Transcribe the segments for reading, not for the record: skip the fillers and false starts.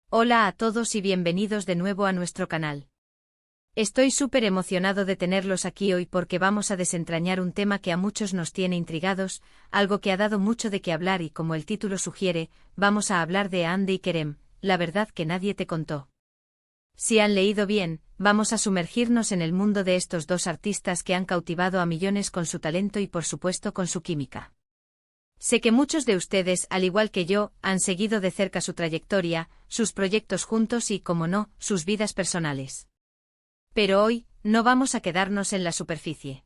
Hola a todos y bienvenidos de nuevo a nuestro canal. Estoy súper emocionado de tenerlos aquí hoy porque vamos a desentrañar un tema que a muchos nos tiene intrigados, algo que ha dado mucho de qué hablar y como el título sugiere, vamos a hablar de Hande y Kerem, la verdad que nadie te contó. Si han leído bien, vamos a sumergirnos en el mundo de estos dos artistas que han cautivado a millones con su talento y por supuesto con su química. Sé que muchos de ustedes, al igual que yo, han seguido de cerca su trayectoria, sus proyectos juntos y, como no, sus vidas personales. Pero hoy, no vamos a quedarnos en la superficie.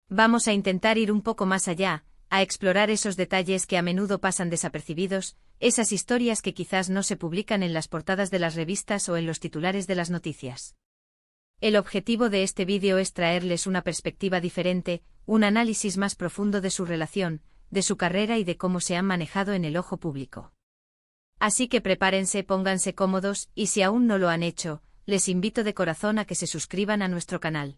Vamos a intentar ir un poco más allá, a explorar esos detalles que a menudo pasan desapercibidos, esas historias que quizás no se publican en las portadas de las revistas o en los titulares de las noticias. El objetivo de este vídeo es traerles una perspectiva diferente, un análisis más profundo de su relación, de su carrera y de cómo se han manejado en el ojo público. Así que prepárense, pónganse cómodos, y si aún no lo han hecho, les invito de corazón a que se suscriban a nuestro canal.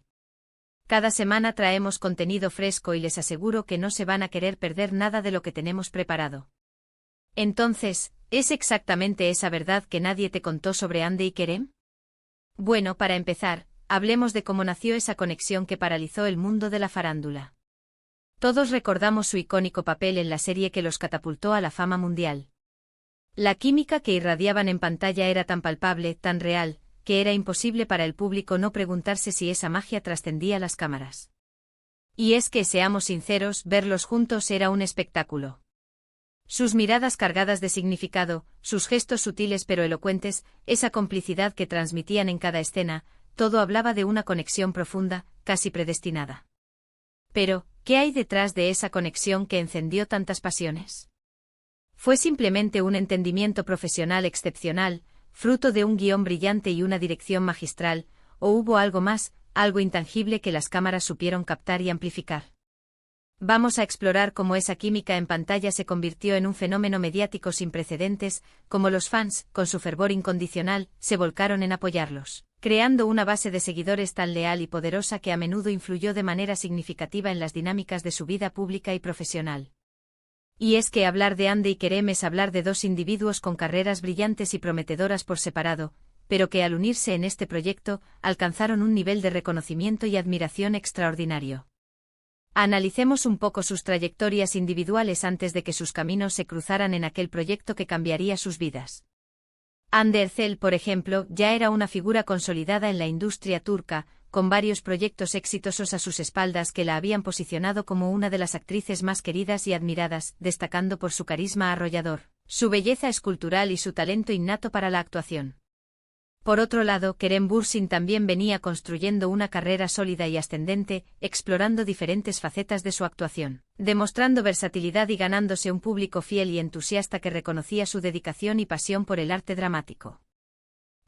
Cada semana traemos contenido fresco y les aseguro que no se van a querer perder nada de lo que tenemos preparado. Entonces, ¿es exactamente esa verdad que nadie te contó sobre Hande y Kerem? Bueno, para empezar, hablemos de cómo nació esa conexión que paralizó el mundo de la farándula. Todos recordamos su icónico papel en la serie que los catapultó a la fama mundial. La química que irradiaban en pantalla era tan palpable, tan real, que era imposible para el público no preguntarse si esa magia trascendía las cámaras. Y es que, seamos sinceros, verlos juntos era un espectáculo. Sus miradas cargadas de significado, sus gestos sutiles pero elocuentes, esa complicidad que transmitían en cada escena, todo hablaba de una conexión profunda, casi predestinada. Pero, ¿qué hay detrás de esa conexión que encendió tantas pasiones? ¿Fue simplemente un entendimiento profesional excepcional, fruto de un guión brillante y una dirección magistral, o hubo algo más, algo intangible que las cámaras supieron captar y amplificar? Vamos a explorar cómo esa química en pantalla se convirtió en un fenómeno mediático sin precedentes, cómo los fans, con su fervor incondicional, se volcaron en apoyarlos, creando una base de seguidores tan leal y poderosa que a menudo influyó de manera significativa en las dinámicas de su vida pública y profesional. Y es que hablar de Hande y Kerem es hablar de dos individuos con carreras brillantes y prometedoras por separado, pero que al unirse en este proyecto, alcanzaron un nivel de reconocimiento y admiración extraordinario. Analicemos un poco sus trayectorias individuales antes de que sus caminos se cruzaran en aquel proyecto que cambiaría sus vidas. Hande Erçel, por ejemplo, ya era una figura consolidada en la industria turca, con varios proyectos exitosos a sus espaldas que la habían posicionado como una de las actrices más queridas y admiradas, destacando por su carisma arrollador, su belleza escultural y su talento innato para la actuación. Por otro lado, Kerem Bürsin también venía construyendo una carrera sólida y ascendente, explorando diferentes facetas de su actuación, demostrando versatilidad y ganándose un público fiel y entusiasta que reconocía su dedicación y pasión por el arte dramático.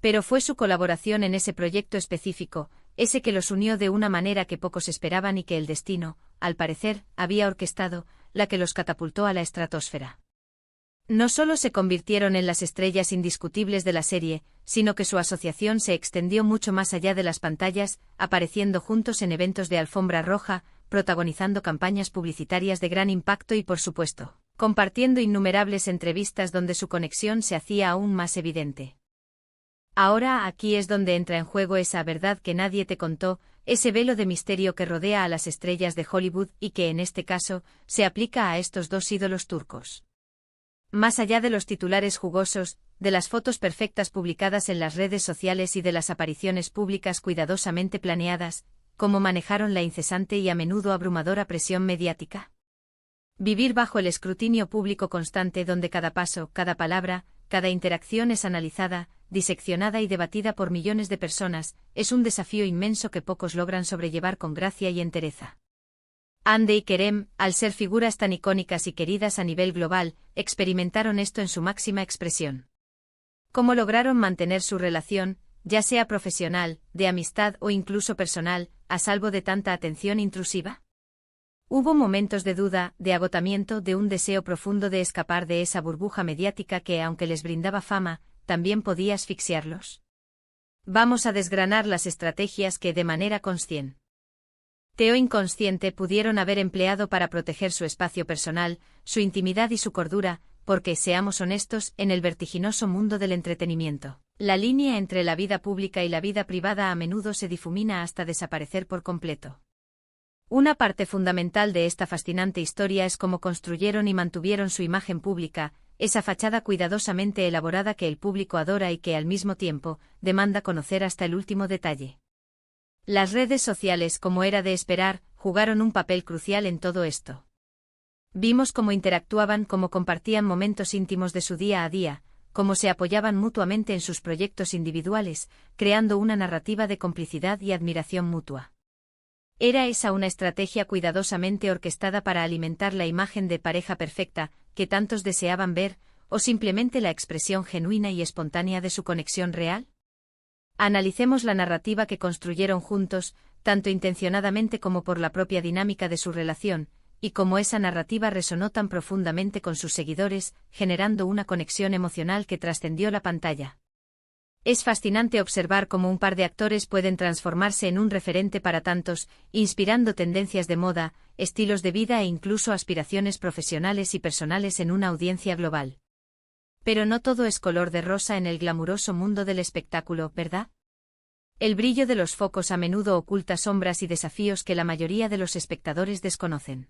Pero fue su colaboración en ese proyecto específico, ese que los unió de una manera que pocos esperaban y que el destino, al parecer, había orquestado, la que los catapultó a la estratosfera. No solo se convirtieron en las estrellas indiscutibles de la serie, sino que su asociación se extendió mucho más allá de las pantallas, apareciendo juntos en eventos de alfombra roja, protagonizando campañas publicitarias de gran impacto y, por supuesto, compartiendo innumerables entrevistas donde su conexión se hacía aún más evidente. Ahora aquí es donde entra en juego esa verdad que nadie te contó, ese velo de misterio que rodea a las estrellas de Hollywood y que en este caso, se aplica a estos dos ídolos turcos. Más allá de los titulares jugosos, de las fotos perfectas publicadas en las redes sociales y de las apariciones públicas cuidadosamente planeadas, ¿cómo manejaron la incesante y a menudo abrumadora presión mediática? Vivir bajo el escrutinio público constante donde cada paso, cada palabra, cada interacción es analizada, diseccionada y debatida por millones de personas, es un desafío inmenso que pocos logran sobrellevar con gracia y entereza. Hande y Kerem, al ser figuras tan icónicas y queridas a nivel global, experimentaron esto en su máxima expresión. ¿Cómo lograron mantener su relación, ya sea profesional, de amistad o incluso personal, a salvo de tanta atención intrusiva? Hubo momentos de duda, de agotamiento, de un deseo profundo de escapar de esa burbuja mediática que, aunque les brindaba fama, también podía asfixiarlos. Vamos a desgranar las estrategias que, de manera consciente o inconsciente, pudieron haber empleado para proteger su espacio personal, su intimidad y su cordura, porque, seamos honestos, en el vertiginoso mundo del entretenimiento, la línea entre la vida pública y la vida privada a menudo se difumina hasta desaparecer por completo. Una parte fundamental de esta fascinante historia es cómo construyeron y mantuvieron su imagen pública, esa fachada cuidadosamente elaborada que el público adora y que al mismo tiempo demanda conocer hasta el último detalle. Las redes sociales, como era de esperar, jugaron un papel crucial en todo esto. Vimos cómo interactuaban, cómo compartían momentos íntimos de su día a día, cómo se apoyaban mutuamente en sus proyectos individuales, creando una narrativa de complicidad y admiración mutua. ¿Era esa una estrategia cuidadosamente orquestada para alimentar la imagen de pareja perfecta que tantos deseaban ver, o simplemente la expresión genuina y espontánea de su conexión real? Analicemos la narrativa que construyeron juntos, tanto intencionadamente como por la propia dinámica de su relación, y cómo esa narrativa resonó tan profundamente con sus seguidores, generando una conexión emocional que trascendió la pantalla. Es fascinante observar cómo un par de actores pueden transformarse en un referente para tantos, inspirando tendencias de moda, estilos de vida e incluso aspiraciones profesionales y personales en una audiencia global. Pero no todo es color de rosa en el glamuroso mundo del espectáculo, ¿verdad? El brillo de los focos a menudo oculta sombras y desafíos que la mayoría de los espectadores desconocen.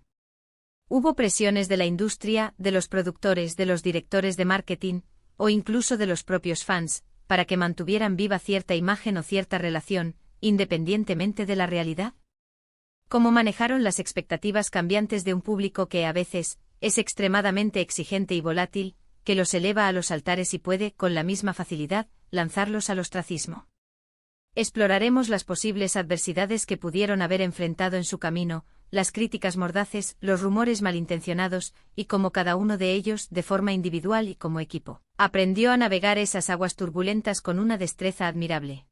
Hubo presiones de la industria, de los productores, de los directores de marketing, o incluso de los propios fans, para que mantuvieran viva cierta imagen o cierta relación, independientemente de la realidad. ¿Cómo manejaron las expectativas cambiantes de un público que a veces es extremadamente exigente y volátil, que los eleva a los altares y puede, con la misma facilidad, lanzarlos al ostracismo? Exploraremos las posibles adversidades que pudieron haber enfrentado en su camino, las críticas mordaces, los rumores malintencionados, y cómo cada uno de ellos, de forma individual y como equipo, aprendió a navegar esas aguas turbulentas con una destreza admirable.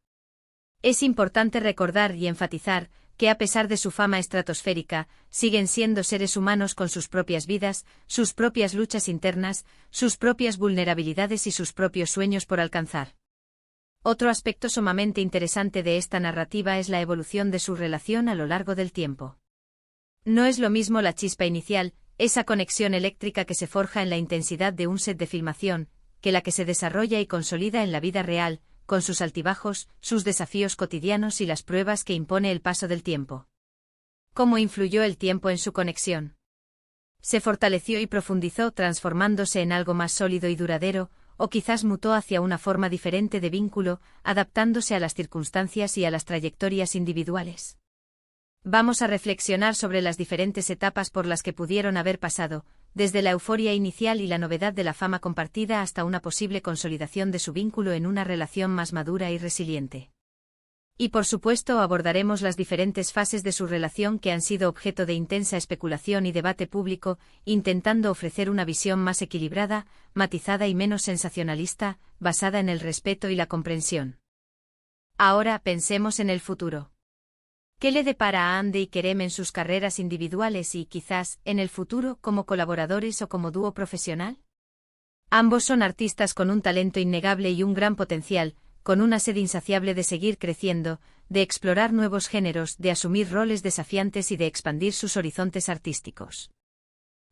Es importante recordar y enfatizar que a pesar de su fama estratosférica, siguen siendo seres humanos con sus propias vidas, sus propias luchas internas, sus propias vulnerabilidades y sus propios sueños por alcanzar. Otro aspecto sumamente interesante de esta narrativa es la evolución de su relación a lo largo del tiempo. No es lo mismo la chispa inicial, esa conexión eléctrica que se forja en la intensidad de un set de filmación, que la que se desarrolla y consolida en la vida real, con sus altibajos, sus desafíos cotidianos y las pruebas que impone el paso del tiempo. ¿Cómo influyó el tiempo en su conexión? Se fortaleció y profundizó, transformándose en algo más sólido y duradero, o quizás mutó hacia una forma diferente de vínculo, adaptándose a las circunstancias y a las trayectorias individuales. Vamos a reflexionar sobre las diferentes etapas por las que pudieron haber pasado, desde la euforia inicial y la novedad de la fama compartida hasta una posible consolidación de su vínculo en una relación más madura y resiliente. Y por supuesto abordaremos las diferentes fases de su relación que han sido objeto de intensa especulación y debate público, intentando ofrecer una visión más equilibrada, matizada y menos sensacionalista, basada en el respeto y la comprensión. Ahora pensemos en el futuro. ¿Qué le depara a Hande y Kerem en sus carreras individuales y, quizás, en el futuro como colaboradores o como dúo profesional? Ambos son artistas con un talento innegable y un gran potencial, con una sed insaciable de seguir creciendo, de explorar nuevos géneros, de asumir roles desafiantes y de expandir sus horizontes artísticos.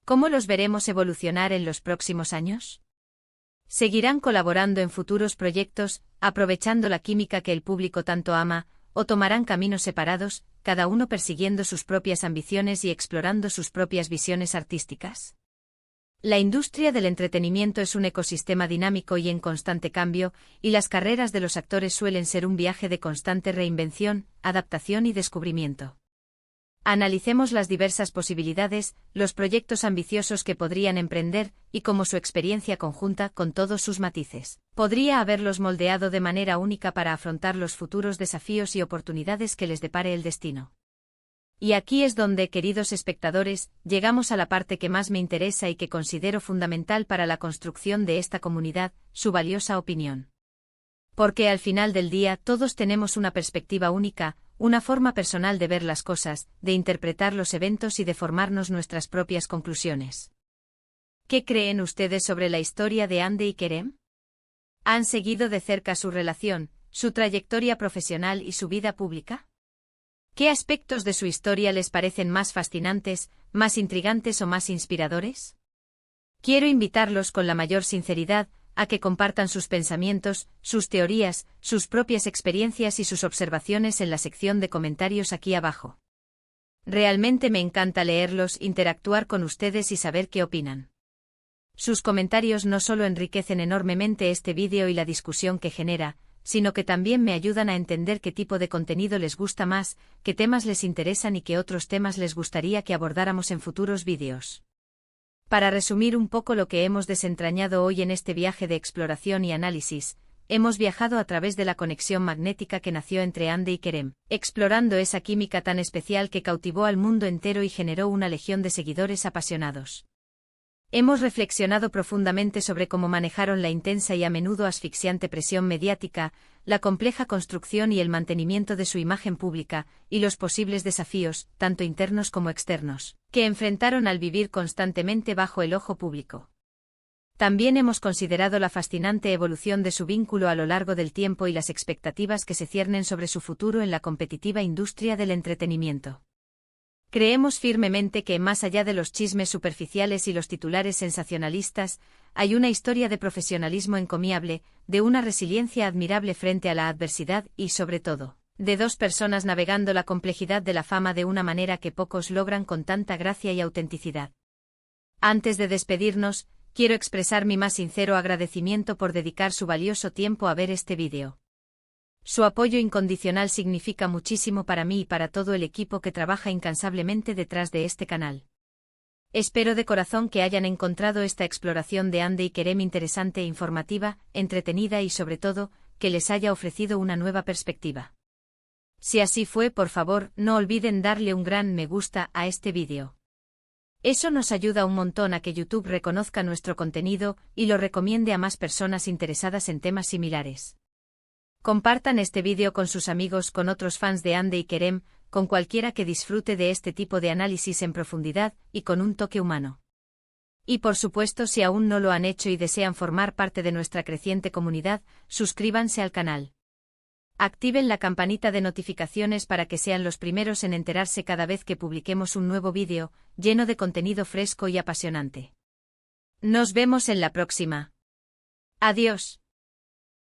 ¿Cómo los veremos evolucionar en los próximos años? ¿Seguirán colaborando en futuros proyectos, aprovechando la química que el público tanto ama, o tomarán caminos separados, cada uno persiguiendo sus propias ambiciones y explorando sus propias visiones artísticas? La industria del entretenimiento es un ecosistema dinámico y en constante cambio, y las carreras de los actores suelen ser un viaje de constante reinvención, adaptación y descubrimiento. Analicemos las diversas posibilidades, los proyectos ambiciosos que podrían emprender, y cómo su experiencia conjunta, con todos sus matices, podría haberlos moldeado de manera única para afrontar los futuros desafíos y oportunidades que les depare el destino. Y aquí es donde, queridos espectadores, llegamos a la parte que más me interesa y que considero fundamental para la construcción de esta comunidad, su valiosa opinión. Porque al final del día todos tenemos una perspectiva única, una forma personal de ver las cosas, de interpretar los eventos y de formarnos nuestras propias conclusiones. ¿Qué creen ustedes sobre la historia de Hande y Kerem? ¿Han seguido de cerca su relación, su trayectoria profesional y su vida pública? ¿Qué aspectos de su historia les parecen más fascinantes, más intrigantes o más inspiradores? Quiero invitarlos con la mayor sinceridad a que compartan sus pensamientos, sus teorías, sus propias experiencias y sus observaciones en la sección de comentarios aquí abajo. Realmente me encanta leerlos, interactuar con ustedes y saber qué opinan. Sus comentarios no solo enriquecen enormemente este vídeo y la discusión que genera, sino que también me ayudan a entender qué tipo de contenido les gusta más, qué temas les interesan y qué otros temas les gustaría que abordáramos en futuros vídeos. Para resumir un poco lo que hemos desentrañado hoy en este viaje de exploración y análisis, hemos viajado a través de la conexión magnética que nació entre Ande y Kerem, explorando esa química tan especial que cautivó al mundo entero y generó una legión de seguidores apasionados. Hemos reflexionado profundamente sobre cómo manejaron la intensa y a menudo asfixiante presión mediática, la compleja construcción y el mantenimiento de su imagen pública, y los posibles desafíos, tanto internos como externos, que enfrentaron al vivir constantemente bajo el ojo público. También hemos considerado la fascinante evolución de su vínculo a lo largo del tiempo y las expectativas que se ciernen sobre su futuro en la competitiva industria del entretenimiento. Creemos firmemente que, más allá de los chismes superficiales y los titulares sensacionalistas, hay una historia de profesionalismo encomiable, de una resiliencia admirable frente a la adversidad y, sobre todo, de dos personas navegando la complejidad de la fama de una manera que pocos logran con tanta gracia y autenticidad. Antes de despedirnos, quiero expresar mi más sincero agradecimiento por dedicar su valioso tiempo a ver este vídeo. Su apoyo incondicional significa muchísimo para mí y para todo el equipo que trabaja incansablemente detrás de este canal. Espero de corazón que hayan encontrado esta exploración de Ande y Kerem interesante e informativa, entretenida y sobre todo, que les haya ofrecido una nueva perspectiva. Si así fue, por favor, no olviden darle un gran me gusta a este vídeo. Eso nos ayuda un montón a que YouTube reconozca nuestro contenido y lo recomiende a más personas interesadas en temas similares. Compartan este vídeo con sus amigos, con otros fans de Ande y Kerem, con cualquiera que disfrute de este tipo de análisis en profundidad y con un toque humano. Y por supuesto, si aún no lo han hecho y desean formar parte de nuestra creciente comunidad, suscríbanse al canal. Activen la campanita de notificaciones para que sean los primeros en enterarse cada vez que publiquemos un nuevo vídeo, lleno de contenido fresco y apasionante. Nos vemos en la próxima. Adiós.